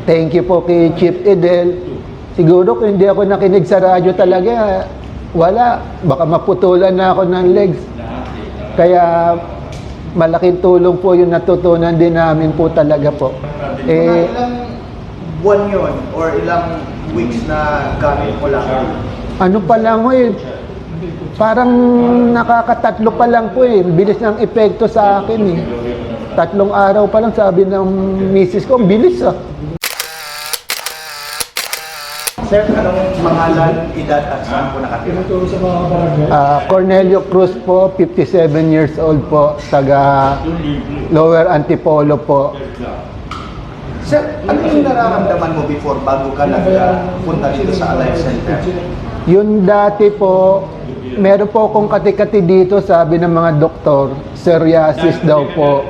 Thank you po kay Chief Edel. Siguro kung hindi ako nakinig sa radyo talaga, wala. Baka maputulan na ako ng legs. Kaya malaking tulong po yung natutunan din namin po talaga po. Ilang buwan yun or ilang weeks na gamit mo lang? Ano pa lang po parang nakakatatlo pa lang po bilis ng epekto sa akin 3 araw pa lang sabi ng misis ko, bilis Sir, anong pangalan, edad at saan po nakatira? Cornelio Cruz po, 57 years old po, taga Lower Antipolo po. Sir, ano yung nararamdaman mo before bago ka nagpunta dito sa Alive Center? Yung dati po, meron po akong kati-kati dito, sabi ng mga doktor, psoriasis daw po.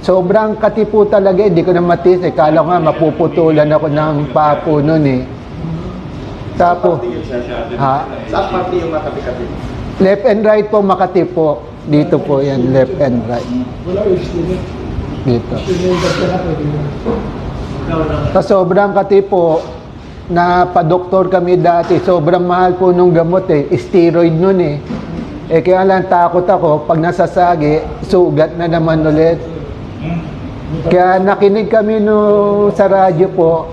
Sobrang kati po talaga, hindi ko na matis. Kala ko nga mapuputulan ako ng papo nun Tapos, Saan parte yung makati-kati? left and right po, Makati po. Dito po yan, left and right. Dito. Sa sobrang kati po, napadoktor kami dati, sobrang mahal po nung gamot steroid nun kaya lang takot ako, pag nasasagi, sugat na naman ulit. Kaya nakinig kami sa radyo po,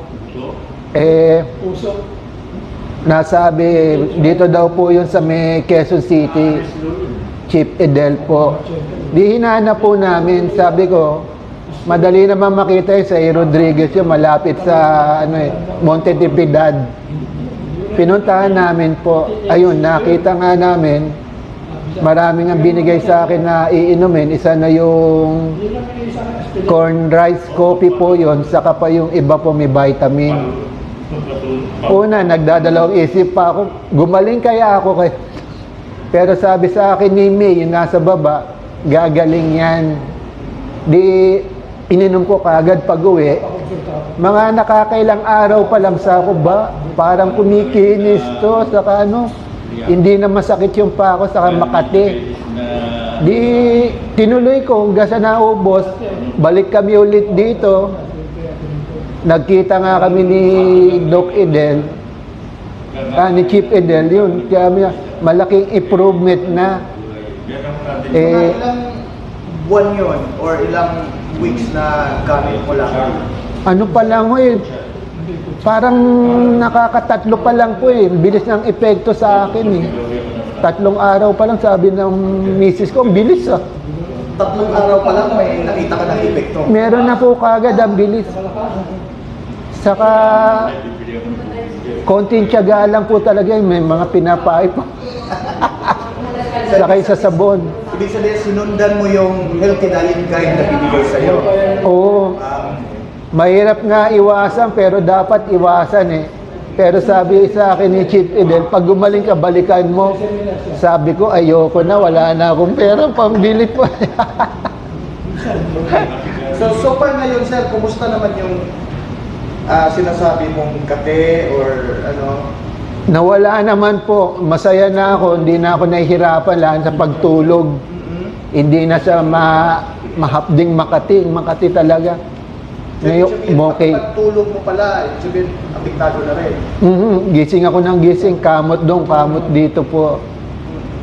nasabi, dito daw po yun sa may Quezon City, Chief Edel po. Di hinanap po namin, sabi ko, madali naman makita sa Rodriguez yung malapit sa Monte de Piedad. Pinuntahan namin po, ayun, nakita nga namin, maraming ang binigay sa akin na iinumin. Isa na yung corn rice coffee po yun, saka pa yung iba po may vitamin. Una, nagdadalawang isip pa ako, gumaling kaya ako pero sabi sa akin ni May, yung nasa baba, gagaling yan. Di, ininom ko kagad pag uwi. Mga nakakailang araw pa lang sa ako ba, parang kumikinis to, saka hindi na masakit yung pa ako, saka Makati. Di, tinuloy ko, hanggang sa naubos, balik kami ulit dito. Nagkita nga kami ni Doc Edel, ni Chief Edel, yun. Kaya malaking improvement na. Ilang buwan yun or ilang weeks na gamit mo lang? Ano pa lang parang nakakatatlo pa lang po bilis ng epekto sa akin 3 araw pa lang sabi ng misis ko, bilis 3 araw pa lang may nakita ka ng epekto? Meron na po kagad, ang bilis. Saka konting tiyaga lang po talaga, may mga pinapaip po. Saka sa sabon. Ibig sabihin, sinundan mo yung healthy diet guide na binigay sa'yo? Oo. Mahirap nga iwasan, pero dapat iwasan Pero sabi sa akin ni Chief Edel, pag gumaling ka, balikan mo. Sabi ko, ayoko na, wala na akong pera, pambili po. So far ngayon, sir, kumusta naman yung sinasabi mong kate or ano? Nawala naman po. Masaya na ako. Hindi na ako nahihirapan lang sa pagtulog. Hindi na siya mahapding Makati talaga. Ngayon, okay. Pagtulog mo pala, sabihin, apektado na rin. Gising ako ng gising. Kamot doon, kamot dito po.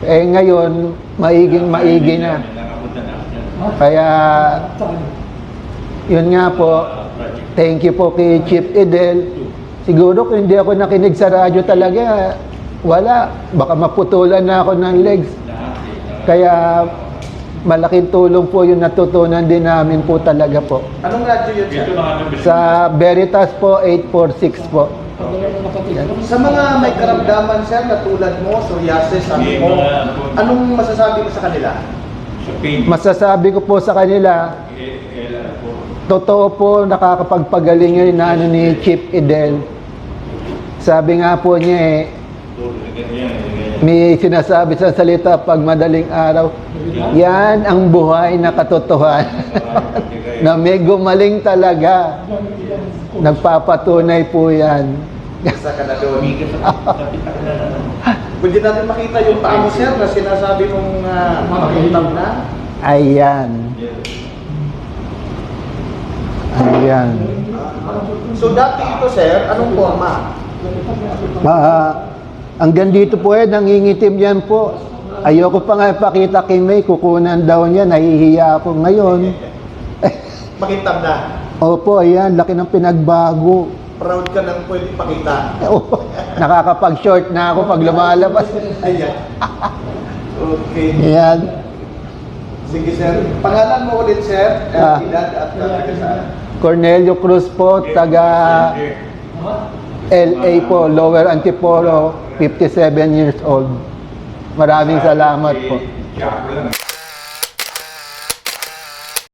Ngayon, maigi na. Kaya, yun nga po. Thank you po kay Chief Edel. Siguro kung hindi ako nakinig sa radyo talaga, wala. Baka maputulan na ako ng legs. Kaya malaking tulong po yung natutunan din namin po talaga po. Anong radyo yun, sir? Sa Veritas po, 846 po. Sa mga may karamdaman, sir, na tulad mo, psoriasis, sabi mo, anong masasabi mo sa kanila? Masasabi ko po sa kanila, totoo po, nakakapagpagaling yun na ni Chief Edel. Sabi nga po niya may sinasabi sa salita pag madaling araw, yan ang buhay na katotohanan. Na may gumaling talaga. Nagpapatunay po yan. Isa ka na doon. Pwede natin makita yung paa mo, sir, na sinasabi mong makintab na? Ayan. Ayan. So dati ito sir, anong forma? Hanggang dito po nangingitim yan po. Ayoko pa nga ipakita kay May, kukunan daw niya, nahihiya ako ngayon. Makitab na. Opo, ayan, laki ng pinagbago. Proud ka nang pwede pakita. Nakakapag-short na ako pag lumalabas. Ayan. Okay. Ayan. Sige sir. Pangalan mo ulit sir, edad at taga saan? Cornelio Cruz po, taga LA po, Lower Antipolo, 57 years old. Maraming salamat po.